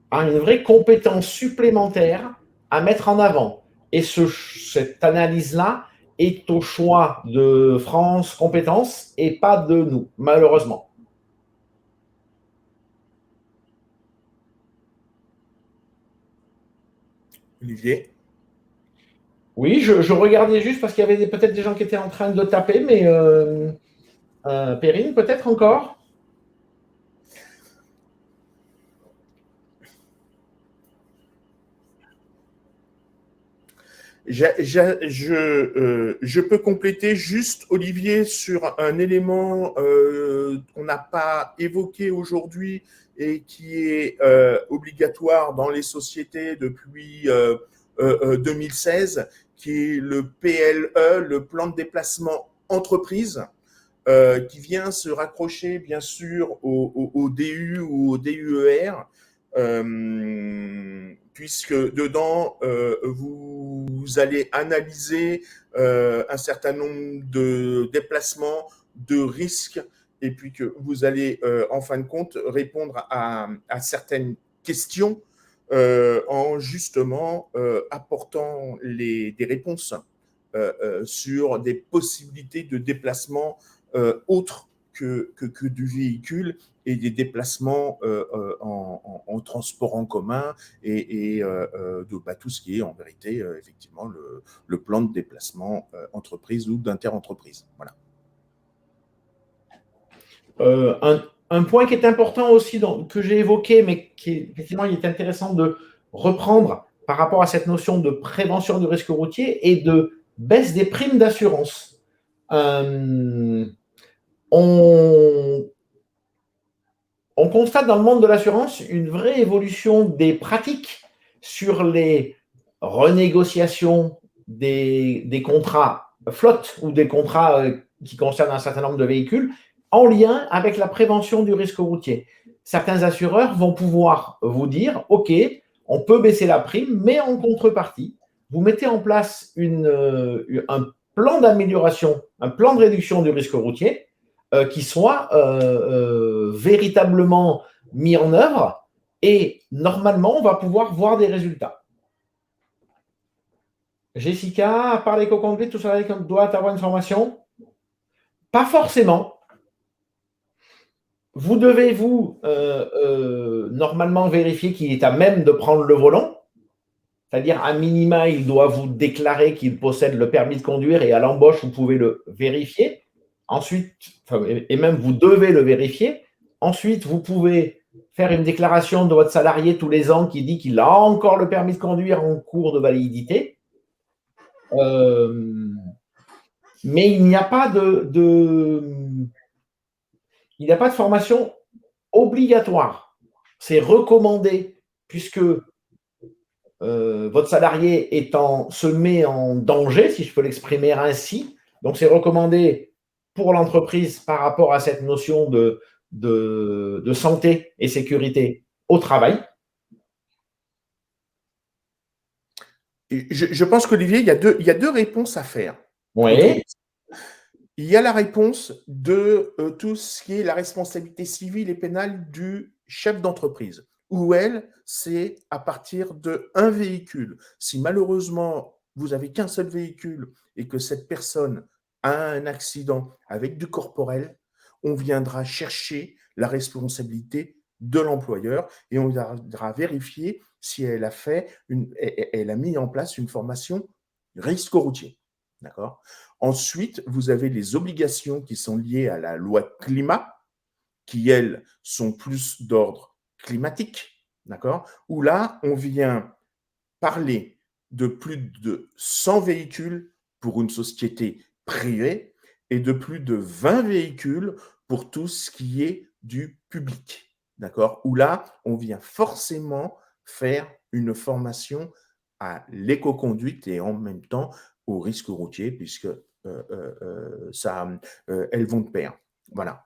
a une vraie compétence supplémentaire à mettre en avant. Et cette analyse-là est au choix de France Compétences et pas de nous, malheureusement. Olivier? Oui, je regardais juste parce qu'il y avait peut-être des gens qui étaient en train de taper, mais Perrine, peut-être encore? Je peux compléter juste, Olivier, sur un élément qu'on n'a pas évoqué aujourd'hui et qui est obligatoire dans les sociétés depuis 2016, qui est le PLE, le plan de déplacement entreprise, qui vient se raccrocher bien sûr au DU ou au DUER, puisque dedans, vous allez analyser un certain nombre de déplacements, de risques, et puis que vous allez, en fin de compte, répondre à certaines questions en justement apportant des réponses sur des possibilités de déplacement autres que du véhicule et des déplacements en transport en commun et de tout ce qui est en vérité effectivement le plan de déplacement entreprise ou d'interentreprise. Voilà. Un point qui est important aussi, que j'ai évoqué, mais qui effectivement il est intéressant de reprendre par rapport à cette notion de prévention du risque routier et de baisse des primes d'assurance. On constate dans le monde de l'assurance une vraie évolution des pratiques sur les renégociations des contrats flotte ou des contrats qui concernent un certain nombre de véhicules en lien avec la prévention du risque routier. Certains assureurs vont pouvoir vous dire, OK, on peut baisser la prime, mais en contrepartie, vous mettez en place un plan d'amélioration, un plan de réduction du risque routier qui soit véritablement mis en œuvre et normalement, on va pouvoir voir des résultats. Jessica, à part l'éco-conduite, tout ça doit avoir une formation? Pas forcément. Vous devez, normalement vérifier qu'il est à même de prendre le volant. C'est-à-dire, à minima, il doit vous déclarer qu'il possède le permis de conduire et à l'embauche, vous pouvez le vérifier. Ensuite, et même vous devez le vérifier. Ensuite, vous pouvez faire une déclaration de votre salarié tous les ans qui dit qu'il a encore le permis de conduire en cours de validité. Mais il n'y a pas il n'y a pas de formation obligatoire. C'est recommandé puisque votre salarié se met en danger, si je peux l'exprimer ainsi. Donc, c'est recommandé pour l'entreprise par rapport à cette notion de santé et sécurité au travail. Et je pense qu'Olivier, il y a deux réponses à faire. Oui. Il y a la réponse de tout ce qui est la responsabilité civile et pénale du chef d'entreprise, où elle, c'est à partir d'un véhicule. Si malheureusement, vous n'avez qu'un seul véhicule et que cette personne a un accident avec du corporel, on viendra chercher la responsabilité de l'employeur et on viendra vérifier si elle a mis en place une formation risque routier. D'accord ? Ensuite, vous avez les obligations qui sont liées à la loi climat, qui, elles, sont plus d'ordre climatique, d'accord ? Où là, on vient parler de plus de 100 véhicules pour une société privée et de plus de 20 véhicules pour tout ce qui est du public, d'accord ? Où là, on vient forcément faire une formation l'éco-conduite et en même temps au risque routier, puisque elles vont de pair. Voilà.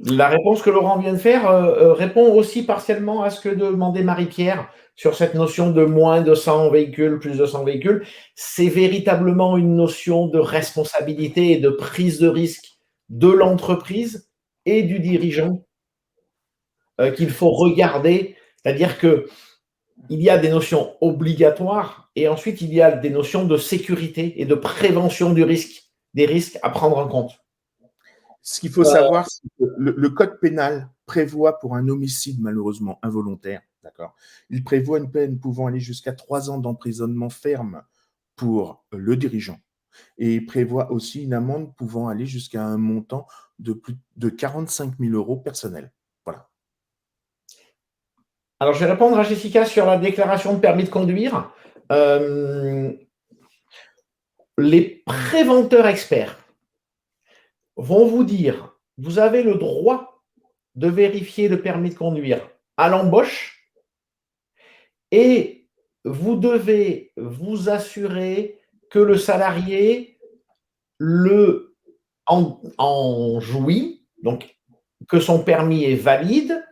La réponse que Laurent vient de faire répond aussi partiellement à ce que demandait Marie-Pierre sur cette notion de moins de 100 véhicules, plus de 100 véhicules. C'est véritablement une notion de responsabilité et de prise de risque de l'entreprise et du dirigeant qu'il faut regarder. C'est-à-dire qu'il y a des notions obligatoires et ensuite il y a des notions de sécurité et de prévention du risque, des risques à prendre en compte. Ce qu'il faut savoir, c'est que le code pénal prévoit pour un homicide malheureusement involontaire, d'accord, il prévoit une peine pouvant aller jusqu'à 3 ans d'emprisonnement ferme pour le dirigeant. Et il prévoit aussi une amende pouvant aller jusqu'à un montant de plus de 45 000 € personnel. Voilà. Alors, je vais répondre à Jessica sur la déclaration de permis de conduire. Les préventeurs experts vont vous dire, vous avez le droit de vérifier le permis de conduire à l'embauche et vous devez vous assurer que le salarié en jouit, donc que son permis est valide,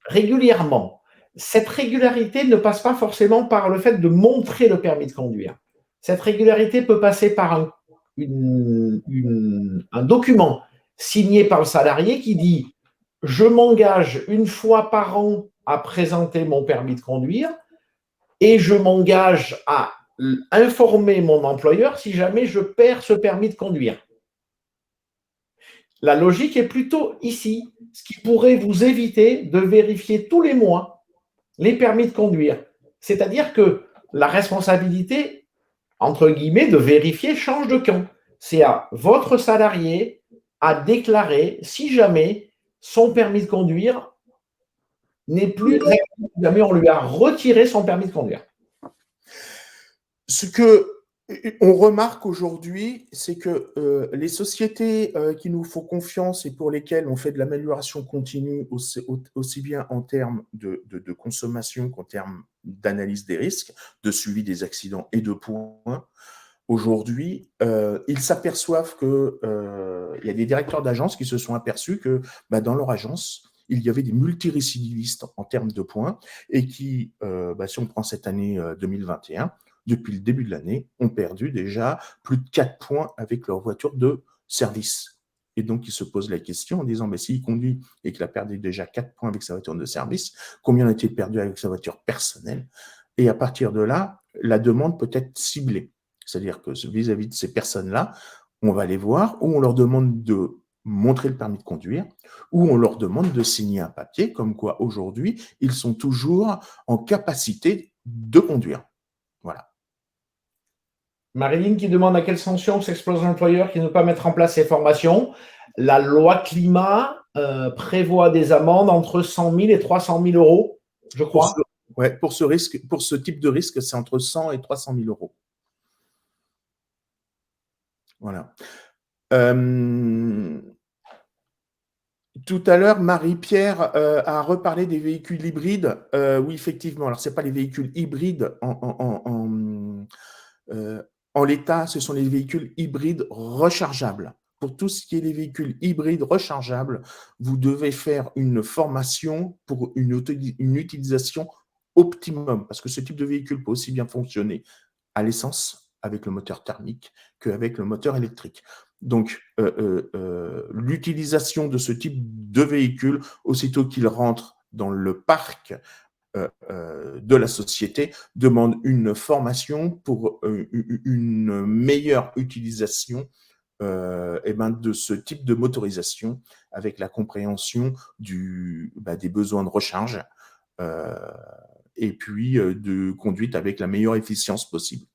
régulièrement. Cette régularité ne passe pas forcément par le fait de montrer le permis de conduire. Cette régularité peut passer par un document signé par le salarié qui dit « Je m'engage une fois par an à présenter mon permis de conduire et je m'engage à informer mon employeur si jamais je perds ce permis de conduire. » La logique est plutôt ici, ce qui pourrait vous éviter de vérifier tous les mois les permis de conduire. C'est-à-dire que la responsabilité, entre guillemets, de vérifier change de camp. C'est à votre salarié à déclarer si jamais son permis de conduire n'est plus, si jamais on lui a retiré son permis de conduire. Ce que on remarque aujourd'hui, c'est que les sociétés qui nous font confiance et pour lesquelles on fait de l'amélioration continue aussi bien en termes de consommation qu'en termes d'analyse des risques, de suivi des accidents et de points, aujourd'hui, ils s'aperçoivent que il y a des directeurs d'agences qui se sont aperçus que dans leur agence, il y avait des multirécidivistes en termes de points et qui, si on prend cette année 2021, depuis le début de l'année, ont perdu déjà plus de 4 points avec leur voiture de service. Et donc, ils se posent la question en disant, s'il conduit et qu'il a perdu déjà 4 points avec sa voiture de service, combien a-t-il perdu avec sa voiture personnelle? Et à partir de là, la demande peut être ciblée. C'est-à-dire que vis-à-vis de ces personnes-là, on va les voir ou on leur demande de montrer le permis de conduire ou on leur demande de signer un papier comme quoi aujourd'hui, ils sont toujours en capacité de conduire. Voilà. Marilyn qui demande à quelle sanction s'expose l'employeur qui ne veut pas mettre en place ces formations. La loi climat prévoit des amendes entre 100 000 et 300 000 euros, je crois. Pour ce type de risque, c'est entre 100 et 300 000 euros. Voilà. Tout à l'heure, Marie-Pierre a reparlé des véhicules hybrides. Oui, effectivement. Alors, ce n'est pas les véhicules hybrides en l'état, ce sont les véhicules hybrides rechargeables. Pour tout ce qui est les véhicules hybrides rechargeables, vous devez faire une formation pour une utilisation optimum, parce que ce type de véhicule peut aussi bien fonctionner à l'essence, avec le moteur thermique, qu'avec le moteur électrique. Donc, l'utilisation de ce type de véhicule, aussitôt qu'il rentre dans le parc de la société, demande une formation pour une meilleure utilisation de ce type de motorisation avec la compréhension des besoins de recharge et puis de conduite avec la meilleure efficience possible.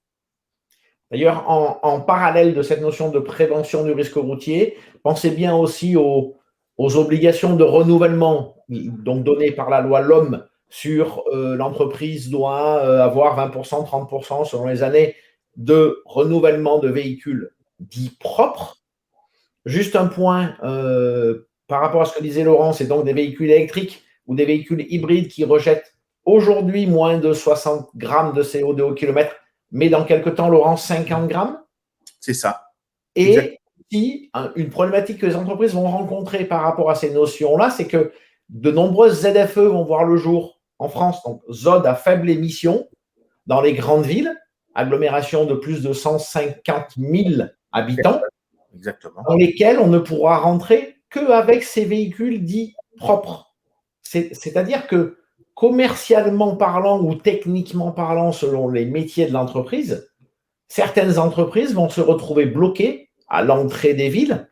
D'ailleurs, en parallèle de cette notion de prévention du risque routier, pensez bien aussi aux obligations de renouvellement donc données par la loi LOM sur l'entreprise doit avoir 20%, 30% selon les années de renouvellement de véhicules dits propres. Juste un point par rapport à ce que disait Laurent, c'est donc des véhicules électriques ou des véhicules hybrides qui rejettent aujourd'hui moins de 60 grammes de CO2 au kilomètre, mais dans quelques temps, Laurent, 50 grammes. C'est ça. Et si une problématique que les entreprises vont rencontrer par rapport à ces notions-là, c'est que de nombreuses ZFE vont voir le jour en France, donc ZOD à faible émission, dans les grandes villes, agglomération de plus de 150 000 habitants, exactement, dans lesquelles on ne pourra rentrer qu'avec ces véhicules dits propres. C'est-à-dire que commercialement parlant ou techniquement parlant, selon les métiers de l'entreprise, certaines entreprises vont se retrouver bloquées à l'entrée des villes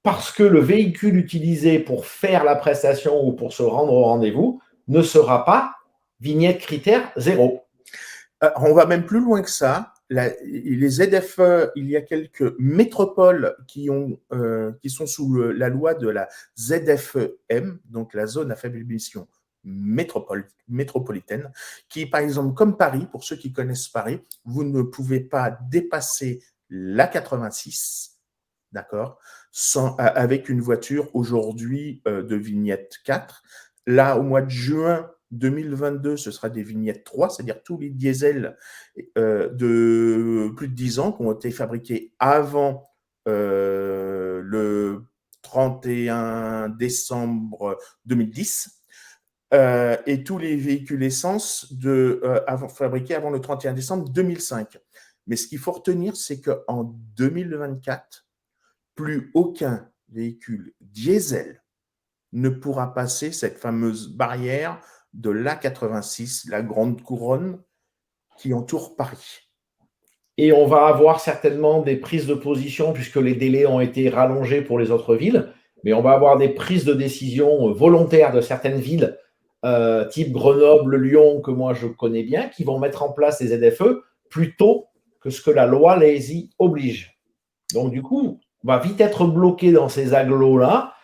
parce que le véhicule utilisé pour faire la prestation ou pour se rendre au rendez-vous ne sera pas vignette critère 0. On va même plus loin que ça. Les ZFE, il y a quelques métropoles qui sont sous la loi de la ZFEM, donc la zone à faible émission métropolitaine, qui, par exemple, comme Paris, pour ceux qui connaissent Paris, vous ne pouvez pas dépasser la 86, d'accord, avec une voiture aujourd'hui de vignette 4. Là, au mois de juin 2022, ce sera des vignettes 3, c'est-à-dire tous les diesels de plus de 10 ans qui ont été fabriqués avant le 31 décembre 2010 et tous les véhicules essence fabriqués avant le 31 décembre 2005. Mais ce qu'il faut retenir, c'est qu'en 2024, plus aucun véhicule diesel ne pourra passer cette fameuse barrière de l'A86, la grande couronne qui entoure Paris. Et on va avoir certainement des prises de position, puisque les délais ont été rallongés pour les autres villes, mais on va avoir des prises de décision volontaires de certaines villes, type Grenoble, Lyon, que moi je connais bien, qui vont mettre en place les ZFE plus tôt que ce que la loi les y oblige. Donc du coup, on va vite être bloqué dans ces agglos-là.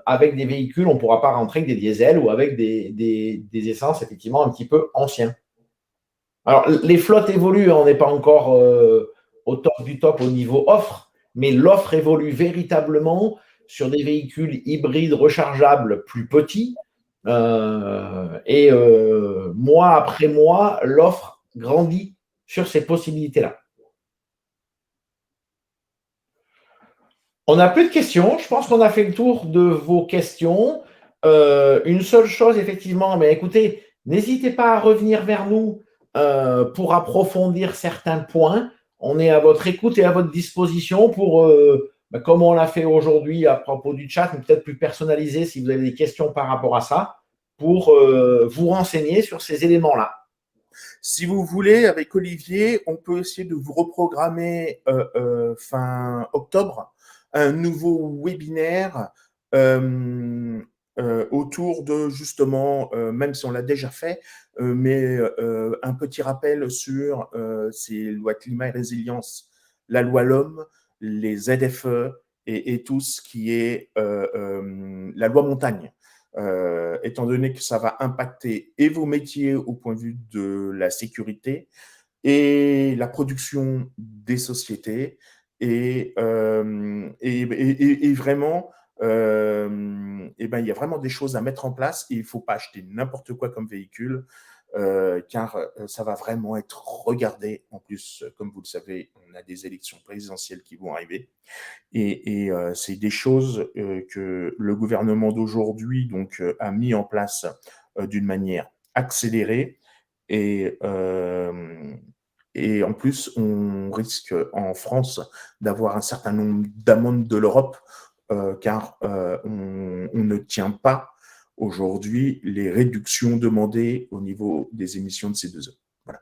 Avec des véhicules, on ne pourra pas rentrer avec des diesels ou avec des essences effectivement un petit peu anciens. Alors, les flottes évoluent, on n'est pas encore au top du top au niveau offre, mais l'offre évolue véritablement sur des véhicules hybrides rechargeables plus petits. Mois après mois, l'offre grandit sur ces possibilités-là. On n'a plus de questions. Je pense qu'on a fait le tour de vos questions. Une seule chose, effectivement, mais écoutez, n'hésitez pas à revenir vers nous pour approfondir certains points. On est à votre écoute et à votre disposition pour, comme on l'a fait aujourd'hui à propos du chat, mais peut-être plus personnalisé si vous avez des questions par rapport à ça, pour vous renseigner sur ces éléments-là. Si vous voulez, avec Olivier, on peut essayer de vous reprogrammer fin octobre un nouveau webinaire autour de justement, même si on l'a déjà fait, mais un petit rappel sur ces lois climat et résilience, la loi l'homme, les ZFE et tout ce qui est la loi montagne. Étant donné que ça va impacter et vos métiers au point de vue de la sécurité et la production des sociétés et vraiment il y a vraiment des choses à mettre en place et il ne faut pas acheter n'importe quoi comme véhicule car ça va vraiment être regardé. En plus, comme vous le savez, on a des élections présidentielles qui vont arriver et c'est des choses que le gouvernement d'aujourd'hui donc a mis en place d'une manière accélérée et en plus, on risque en France d'avoir un certain nombre d'amendes de l'Europe car on ne tient pas aujourd'hui les réductions demandées au niveau des émissions de CO2. Voilà.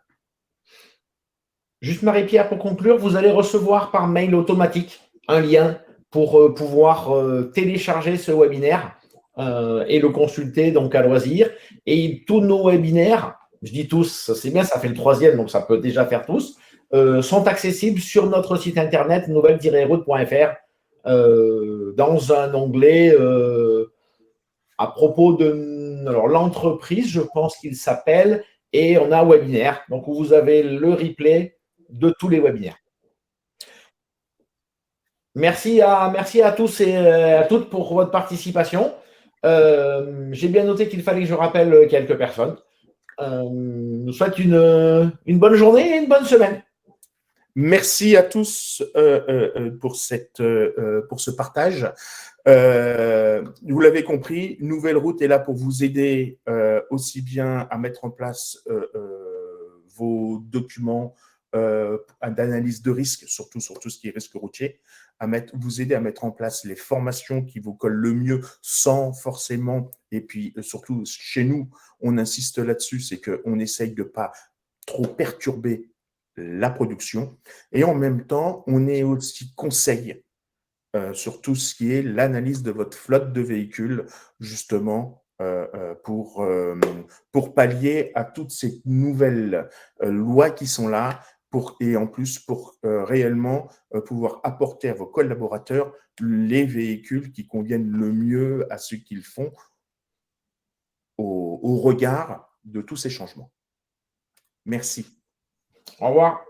Juste Marie-Pierre, pour conclure, vous allez recevoir par mail automatique un lien pour pouvoir télécharger ce webinaire et le consulter donc à loisir. Et tous nos webinaires, je dis tous, c'est bien, ça fait le 3e, donc ça peut déjà faire tous, sont accessibles sur notre site internet nouvelle-route.fr dans un onglet à propos de l'entreprise, je pense qu'il s'appelle, et on a webinaire. Donc, vous avez le replay de tous les webinaires. Merci à tous et à toutes pour votre participation. J'ai bien noté qu'il fallait que je rappelle quelques personnes. Je vous souhaite une bonne journée et une bonne semaine. Merci à tous pour ce partage. Vous l'avez compris, Nouvelle Route est là pour vous aider aussi bien à mettre en place vos documents d'analyse de risque, surtout sur tout ce qui est risque routier, vous aider à mettre en place les formations qui vous collent le mieux sans forcément, et puis surtout chez nous, on insiste là-dessus, c'est qu'on essaye de ne pas trop perturber la production et en même temps, on est aussi conseil sur tout ce qui est l'analyse de votre flotte de véhicules, justement, pour pallier à toutes ces nouvelles lois qui sont là, et en plus pour réellement pouvoir apporter à vos collaborateurs les véhicules qui conviennent le mieux à ce qu'ils font au regard de tous ces changements. Merci. Au revoir.